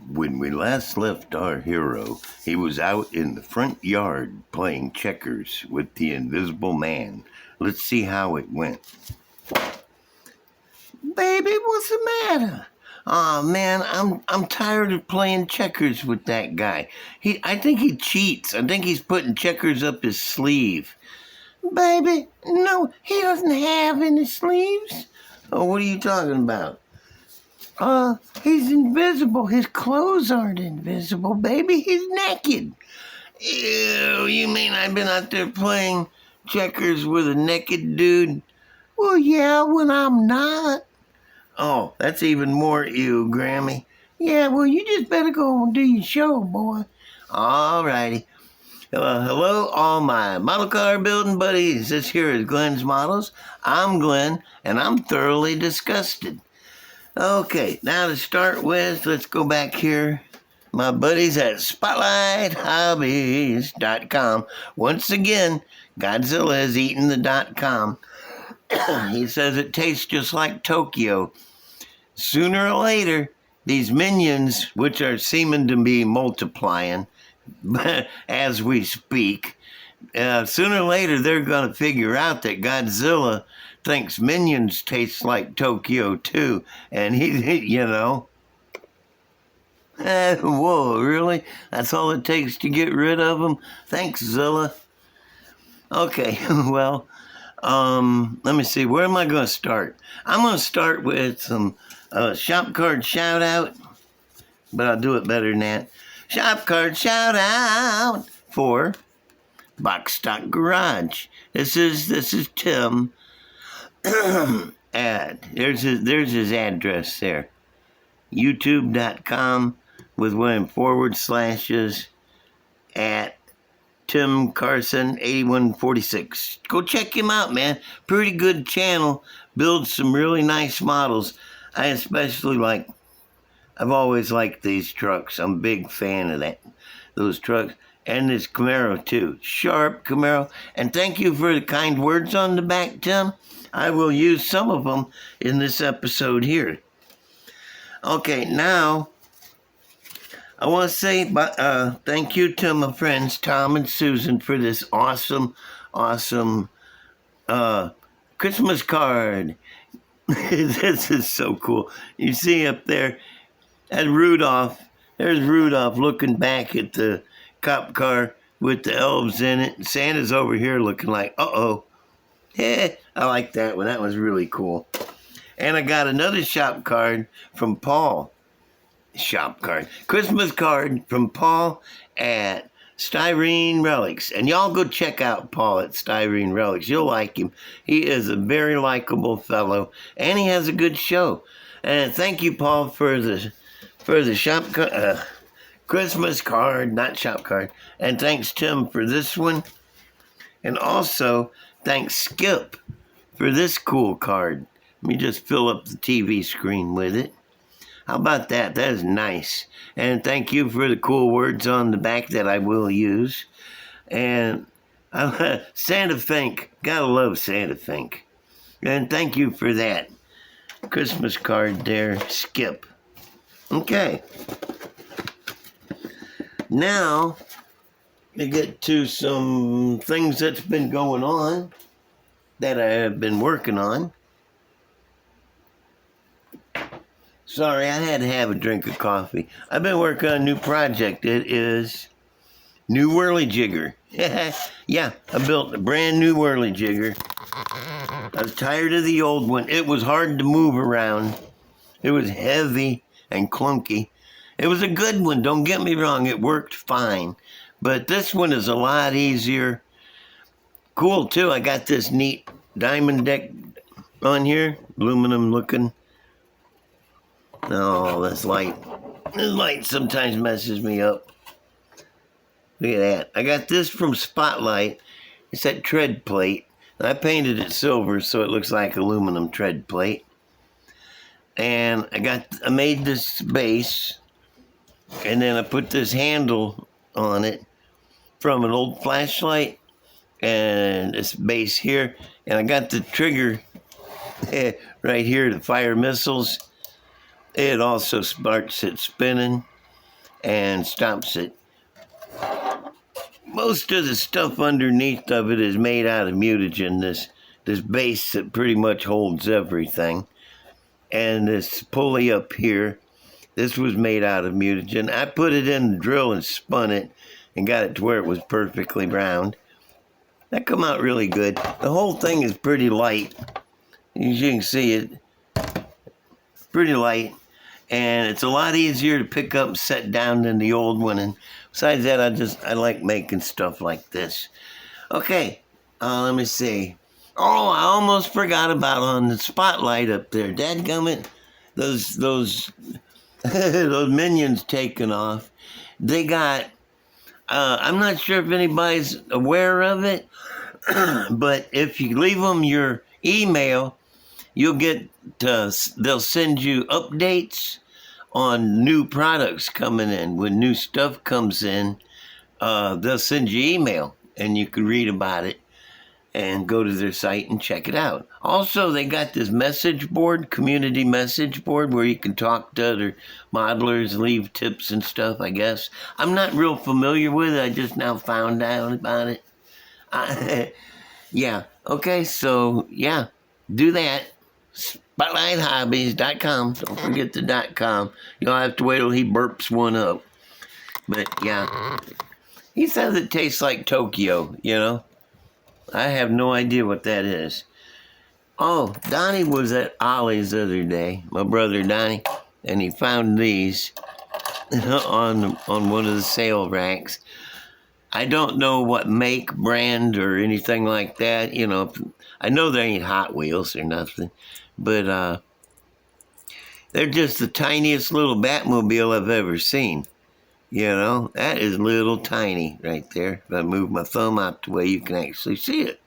When we last left our hero, he was out in the front yard playing checkers with the invisible man. Let's see how it went. Baby, what's the matter? Aw, man, I'm tired of playing checkers with that guy. I think he cheats. I think he's putting checkers up his sleeve. Baby, no, he doesn't have any sleeves. Oh, what are you talking about? He's invisible. His clothes aren't invisible, baby. He's naked. Ew, you mean I've been out there playing checkers with a naked dude? Well, yeah, when I'm not. Oh, that's even more ew, Grammy. Yeah, well, you just better go and do your show, boy. All righty. Hello, all my model car building buddies. This here is Glenn's Models. I'm Glenn, and I'm thoroughly disgusted. Okay, now to start with, let's go back here. My buddies at SpotlightHobbies.com. Once again, Godzilla has eaten the .com. He says it tastes just like Tokyo. Sooner or later, these minions, which are seeming to be multiplying as we speak, sooner or later they're going to figure out that Godzilla thinks minions taste like Tokyo too, and whoa, really? That's all it takes to get rid of them? Thanks, Zilla. Okay, well, let me see, where am I going to start? I'm going to start with some shop card shout out, but I'll do it better than that. Shop card shout out for Box Stock Garage. This is Tim. There's his address there. YouTube.com with one // at Tim Carson 8146. Go check him out, man. Pretty good channel. Builds some really nice models. I especially I've always liked these trucks. I'm a big fan of those trucks. And this Camaro too. Sharp Camaro. And thank you for the kind words on the back, Tim. I will use some of them in this episode here. Okay, now I want to say thank you to my friends Tom and Susan for this awesome Christmas card. This is so cool. You see up there, at Rudolph, there's Rudolph looking back at the cop car with the elves in it. And Santa's over here looking like, uh-oh. I like that one. That was really cool. And I got another shop card from Paul. Christmas card from Paul at Styrene Relics. And y'all go check out Paul at Styrene Relics. You'll like him. He is a very likable fellow. And he has a good show. And thank you, Paul, for the shop Christmas card, not shop card. And thanks, Tim, for this one. And also, thanks, Skip, for this cool card. Let me just fill up the TV screen with it. How about that? That is nice. And thank you for the cool words on the back that I will use. And Santa Fink. Gotta love Santa Fink. And thank you for that Christmas card there, Skip. Okay. Now, we get to some things that's been going on that I have been working on. Sorry, I had to have a drink of coffee. I've been working on a new project. It is new whirly jigger. Yeah, I built a brand new whirly jigger. I was tired of the old one. It was hard to move around. It was heavy and clunky. It was a good one, don't get me wrong. It worked fine. But this one is a lot easier. Cool, too. I got this neat diamond deck on here. Aluminum looking. Oh, this light. This light sometimes messes me up. Look at that. I got this from Spotlight. It's that tread plate. And I painted it silver so it looks like aluminum tread plate. And I made this base. And then I put this handle on it from an old flashlight. And this base here. And I got the trigger right here to fire missiles. It also starts it spinning. and stops it. Most of the stuff underneath of it is made out of mutagen, this base that pretty much holds everything. And this pulley up here, this was made out of mutagen. I put it in the drill and spun it and got it to where it was perfectly round. That come out really good. The whole thing is pretty light. As you can see, it's pretty light. And it's a lot easier to pick up and set down than the old one. And besides that, I like making stuff like this. Okay, let me see. Oh, I almost forgot about on the spotlight up there. Dadgummit, those those minions taken off. They got, I'm not sure if anybody's aware of it, but if you leave them your email, you'll get, they'll send you updates on new products coming in. When new stuff comes in, they'll send you email and you can read about it and go to their site and check it out. Also, they got this message board, community message board, where you can talk to other modelers, leave tips and stuff, I guess. I'm not real familiar with it. I just now found out about it. Yeah, okay, so, yeah, do that. SpotlightHobbies.com. Don't forget the .com. You'll have to wait till he burps one up. But, yeah. He says it tastes like Tokyo, you know? I have no idea what that is. Oh, Donnie was at Ollie's the other day, my brother Donnie, and he found these on one of the sale racks. I don't know what make, brand, or anything like that. You know, I know they ain't Hot Wheels or nothing, but they're just the tiniest little Batmobile I've ever seen. You know, that is little tiny right there. If I move my thumb out the way, you can actually see it.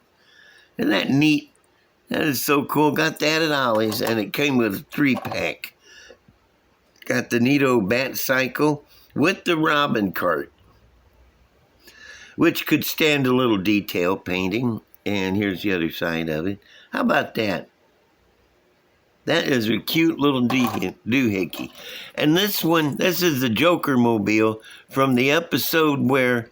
Isn't that neat? That is so cool. Got that at Ollie's, and it came with a 3-pack. Got the Neato Bat Cycle with the Robin cart, which could stand a little detail painting. And here's the other side of it. How about that? That is a cute little doohickey. And this one, this is the Joker mobile from the episode where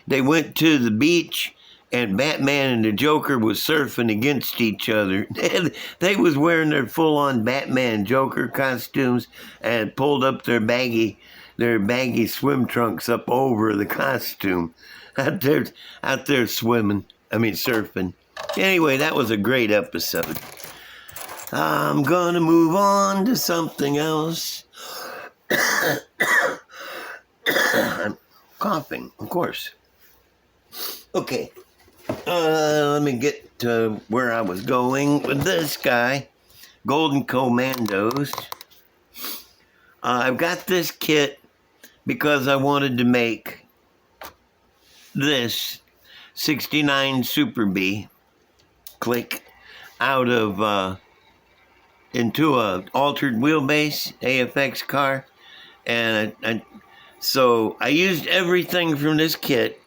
they went to the beach and Batman and the Joker was surfing against each other. They was wearing their full-on Batman Joker costumes and pulled up their baggy swim trunks up over the costume. Out there swimming. I mean surfing. Anyway, that was a great episode. I'm gonna move on to something else. I'm coughing, of course. Okay, let me get to where I was going with this guy, Golden Commandos. I've got this kit because I wanted to make this 69 Super B click out of into a altered wheelbase AFX car, and so I used everything from this kit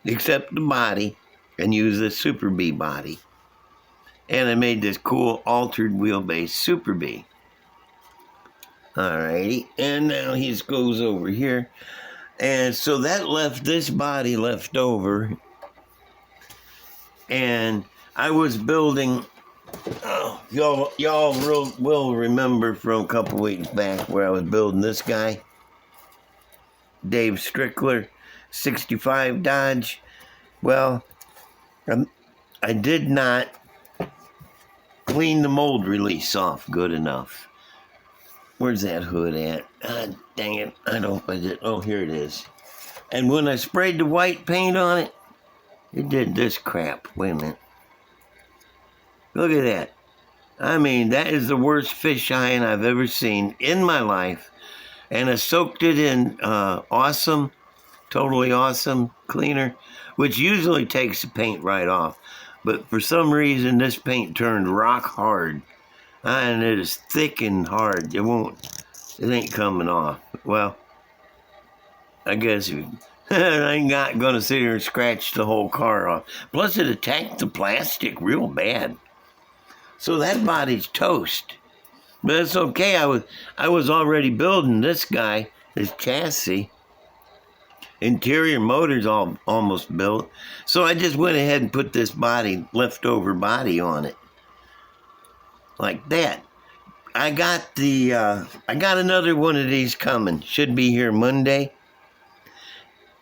except the body and used the Super B body, and I made this cool altered wheelbase Super B. Alrighty, and now he just goes over here, and so that left this body left over, and I was building. Oh, y'all will remember from a couple weeks back where I was building this guy, Dave Strickler, 65 Dodge. Well, I did not clean the mold release off good enough. Where's that hood at? Ah, dang it! I don't know if I did. Oh, here it is. And when I sprayed the white paint on it, it did this crap. Wait a minute. Look at that. I mean, that is the worst fisheye I've ever seen in my life. And I soaked it in awesome, totally awesome cleaner, which usually takes the paint right off. But for some reason, this paint turned rock hard. And it is thick and hard. It ain't coming off. Well, I guess I'm not going to sit here and scratch the whole car off. Plus, it attacked the plastic real bad. So that body's toast. But it's okay. I was already building this guy, this chassis. Interior motor's almost built. So I just went ahead and put this leftover body on it. Like that. I got another one of these coming. Should be here Monday.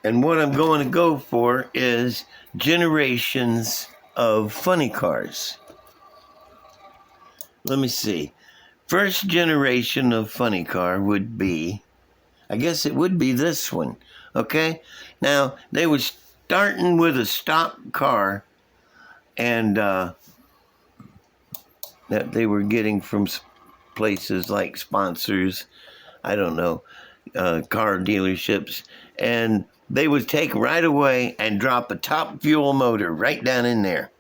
And what I'm going to go for is generations of funny cars. Let me see. First generation of funny car would be, I guess it would be this one. Okay? Now, they were starting with a stock car and that they were getting from places like sponsors, I don't know, car dealerships, and they would take right away and drop a top fuel motor right down in there.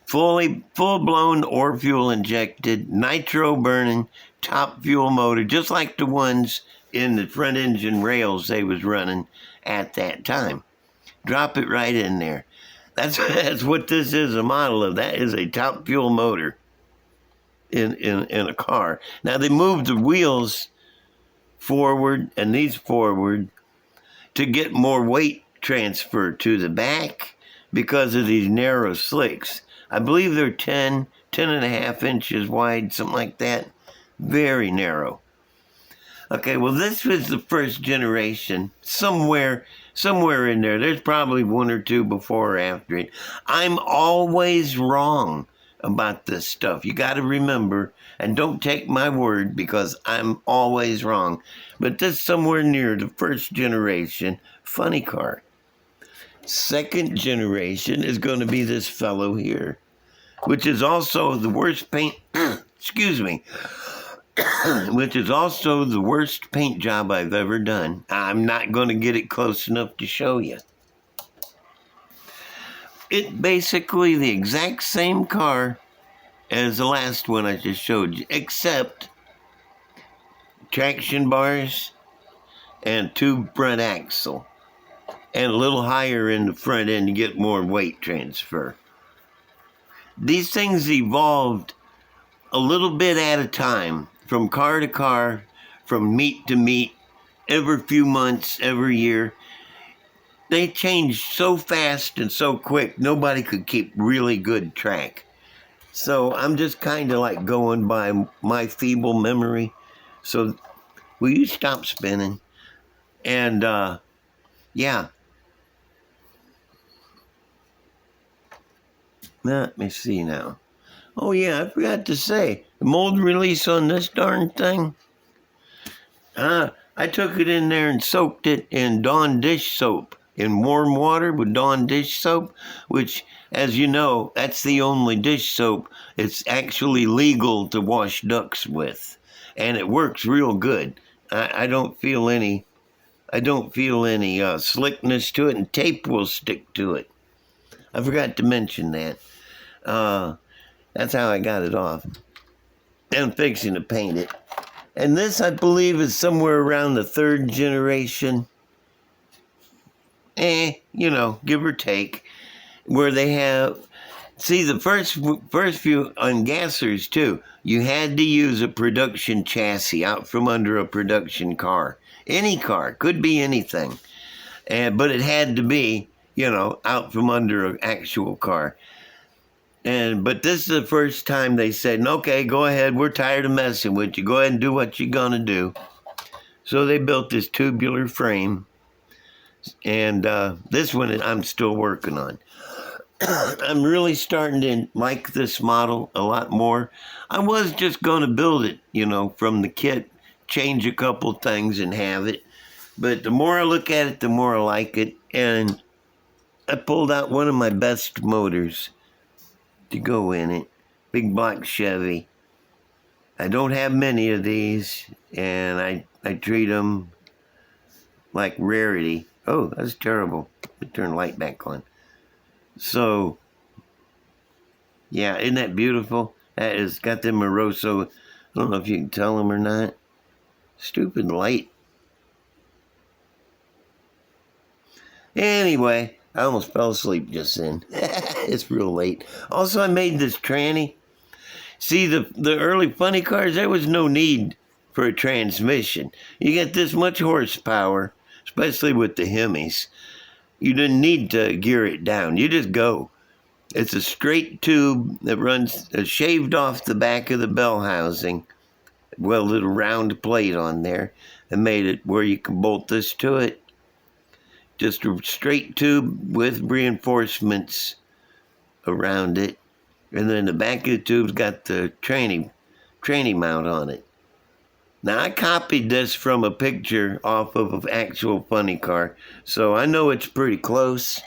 Full-blown or fuel injected, nitro burning, top fuel motor, just like the ones in the front engine rails they was running at that time. Drop it right in there. That's what this is a model of. That is a top fuel motor in a car. Now they moved the wheels forward and these forward to get more weight transfer to the back because of these narrow slicks. I believe they're 10 and a half inches wide, something like that. Very narrow. Okay, well, this was the first generation, somewhere in there. There's probably one or two before or after it. I'm always wrong about this stuff. You got to remember, and don't take my word because I'm always wrong. But this is somewhere near the first generation funny car. Second generation is going to be this fellow here, which is also the worst paint, excuse me, which is also the worst paint job I've ever done. I'm not going to get it close enough to show you. It's basically the exact same car as the last one I just showed you, except traction bars and tube front axle, and a little higher in the front end to get more weight transfer. These things evolved a little bit at a time, from car to car, from meet to meet, every few months, every year. They changed so fast and so quick, nobody could keep really good track. So I'm just kind of like going by my feeble memory. So will you stop spinning? And yeah. Let me see now. Oh yeah, I forgot to say, the mold release on this darn thing, I took it in there and soaked it in Dawn dish soap, in warm water with Dawn dish soap, which, as you know, that's the only dish soap it's actually legal to wash ducks with. And it works real good. I don't feel any slickness to it, and tape will stick to it. I forgot to mention that. That's how I got it off. I'm fixing to paint it. And this, I believe, is somewhere around the third generation. Give or take. Where they have... See, the first few on gassers, too, you had to use a production chassis out from under a production car. Any car. Could be anything. But it had to be, out from under an actual car. But this is the first time they said, okay, go ahead, we're tired of messing with you. Go ahead and do what you're going to do. So they built this tubular frame. And this one I'm still working on. I'm really starting to like this model a lot more. I was just going to build it, from the kit, change a couple things and have it. But the more I look at it, the more I like it. And I pulled out one of my best motors to go in it. Big black Chevy. I don't have many of these, and I treat them like rarity. Oh, that's terrible. Let me turn the light back on. So, yeah, isn't that beautiful? That has got them Moroso. I don't know if you can tell them or not. Stupid light. Anyway, I almost fell asleep just then. It's real late. Also, I made this tranny. See, the early funny cars, there was no need for a transmission. You get this much horsepower, especially with the Hemis. You didn't need to gear it down. You just go. It's a straight tube that runs shaved off the back of the bell housing. Well, a little round plate on there and made it where you can bolt this to it. Just a straight tube with reinforcements around it. And then the back of the tube's got the tranny mount on it. Now, I copied this from a picture off of an actual funny car, so I know it's pretty close.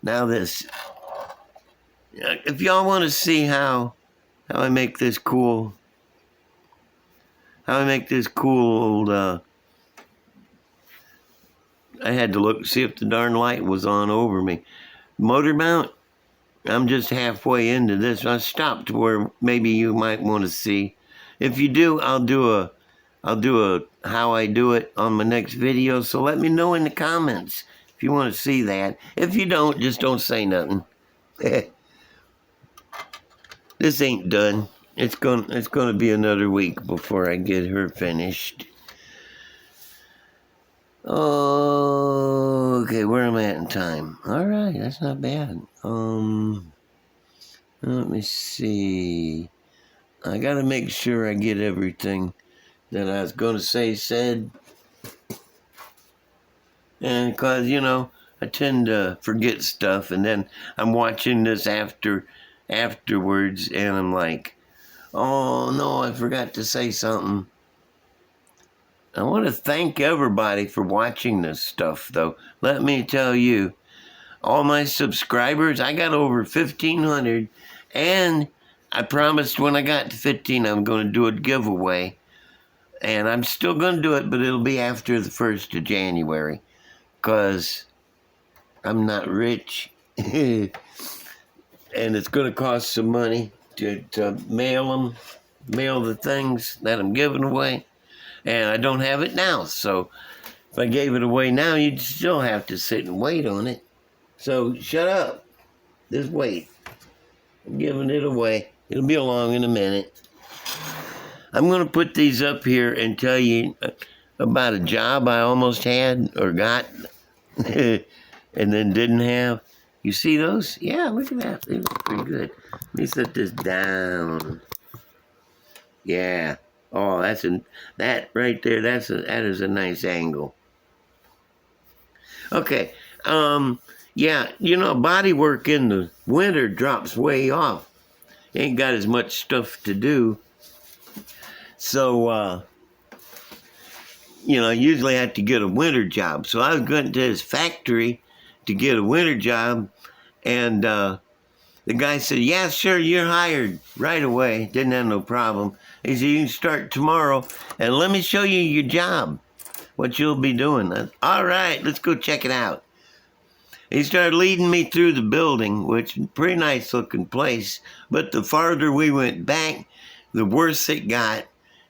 Now this, if y'all want to see how I make this cool, old, I had to look, see if the darn light was on over me. Motor mount, I'm just halfway into this. I stopped where maybe you might want to see. If you do, I'll do a how I do it on my next video. So let me know in the comments if you want to see that. If you don't, just don't say nothing. This ain't done. It's gonna be another week before I get her finished. Oh, okay, where am I at in time? All right, that's not bad. Let me see. I gotta make sure I get everything that I was gonna say said. And because, I tend to forget stuff, and then I'm watching this afterwards, and I'm like, oh no, I forgot to say something. I want to thank everybody for watching this stuff, though. Let me tell you, all my subscribers, I got over 1,500, and I promised when I got to 15 I'm going to do a giveaway, and I'm still going to do it, but it'll be after the 1st of January, because I'm not rich, and it's going to cost some money to mail the things that I'm giving away, and I don't have it now, so if I gave it away now, you'd still have to sit and wait on it. So shut up. Just wait. I'm giving it away. It'll be along in a minute. I'm going to put these up here and tell you about a job I almost had or got and then didn't have. You see those? Yeah, look at that. They look pretty good. Let me set this down. Yeah. Oh, that right there. That is a nice angle. Okay. Yeah, body work in the winter drops way off. Ain't got as much stuff to do. So, I usually have to get a winter job. So I was going to his factory to get a winter job. And the guy said, yeah, sure, you're hired right away. Didn't have no problem. He said, you can start tomorrow. And let me show you your job, what you'll be doing. All right, let's go check it out. He started leading me through the building, which is a pretty nice looking place. But the farther we went back, the worse it got,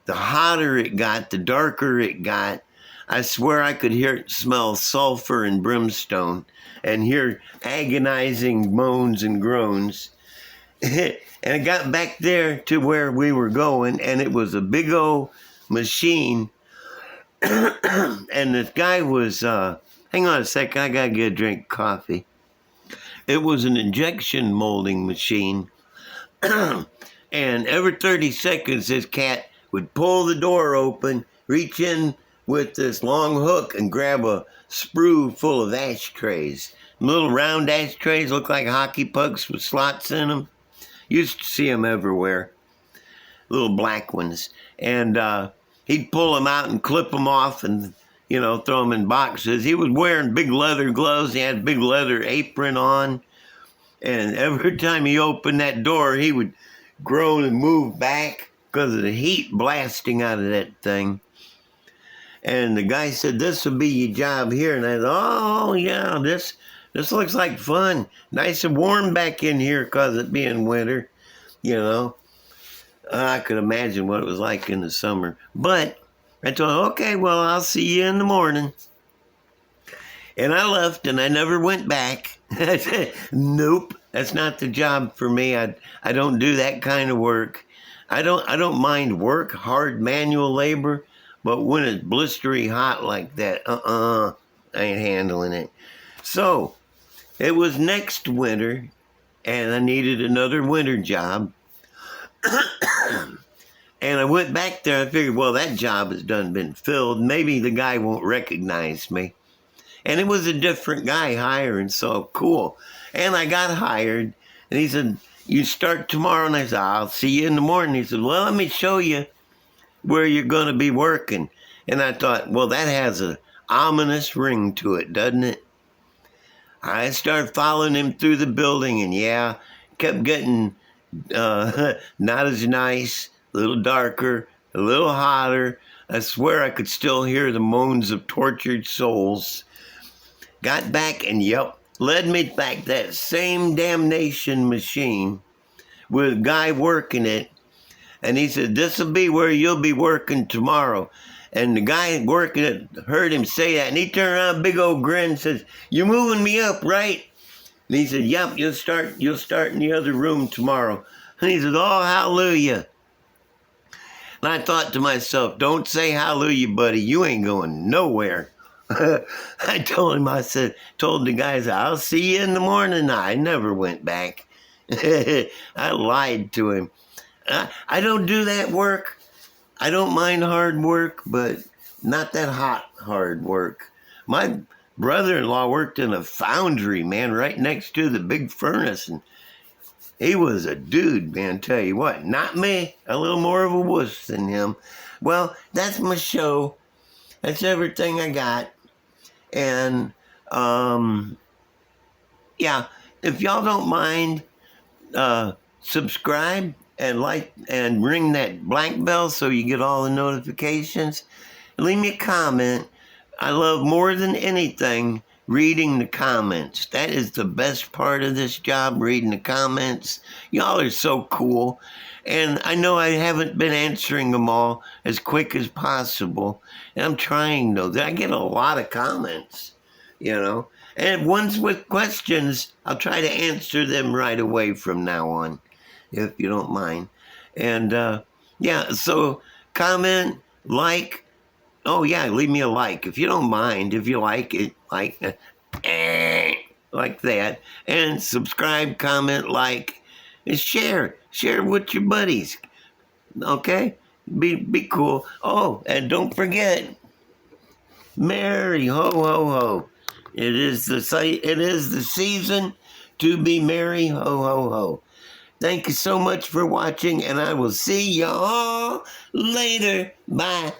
the hotter it got, the darker it got. I swear I could smell sulfur and brimstone and hear agonizing moans and groans. And I got back there to where we were going, and it was a big old machine. And this guy was... hang on a second, I gotta get a drink of coffee. It was an injection molding machine. And every 30 seconds, this cat would pull the door open, reach in with this long hook and grab a sprue full of ashtrays. Little round ashtrays look like hockey pucks with slots in them. Used to see them everywhere. Little black ones. And he'd pull them out and clip them off and throw them in boxes. He was wearing big leather gloves. He had a big leather apron on. And every time he opened that door, he would groan and move back because of the heat blasting out of that thing. And the guy said, this will be your job here. And I thought, oh, yeah, this looks like fun. Nice and warm back in here because it being winter, I could imagine what it was like in the summer. But I told him, okay, well, I'll see you in the morning. And I left, and I never went back. I said, nope, that's not the job for me. I don't do that kind of work. I don't mind work, hard manual labor, But when it's blistery hot like that, I ain't handling it. So it was next winter, and I needed another winter job. And I went back there. I figured, well, that job has done been filled. Maybe the guy won't recognize me. And it was a different guy hiring, so cool. And I got hired. And he said, you start tomorrow? And I said, I'll see you in the morning. He said, well, let me show you where you're going to be working. And I thought, well, that has an ominous ring to it, doesn't it? I started following him through the building, and yeah, kept getting not as nice, a little darker, a little hotter. I swear I could still hear the moans of tortured souls. Got back and, yep, led me back that same damnation machine with a guy working it. And he said, this'll be where you'll be working tomorrow. And the guy working it heard him say that, and he turned around, big old grin, and says, you're moving me up, right? And he said, yep, you'll start in the other room tomorrow. And he said, oh, hallelujah. And I thought to myself, don't say hallelujah, buddy. You ain't going nowhere. I told him, told the guys, I'll see you in the morning. I never went back. I lied to him. I don't do that work. I don't mind hard work, but not that hot hard work. My brother-in-law worked in a foundry, man, right next to the big furnace, and he was a dude, man, tell you what. Not me. A little more of a wuss than him. Well, that's my show. That's everything I got. And, yeah, if y'all don't mind, subscribe and like and ring that black bell so you get all the notifications. Leave me a comment. I love more than anything reading the comments. That is the best part of this job, reading the comments. Y'all are so cool. And I know I haven't been answering them all as quick as possible. And I'm trying, though. I get a lot of comments, you know. And ones with questions, I'll try to answer them right away from now on, if you don't mind. And, yeah, so comment, like. Oh, yeah, leave me a like. If you don't mind, if you like it, like that. And subscribe, comment, like, and share. Share with your buddies. Okay? Be cool. Oh, and don't forget, merry ho ho ho. It is the season to be merry ho ho ho. Thank you so much for watching, and I will see y'all later. Bye.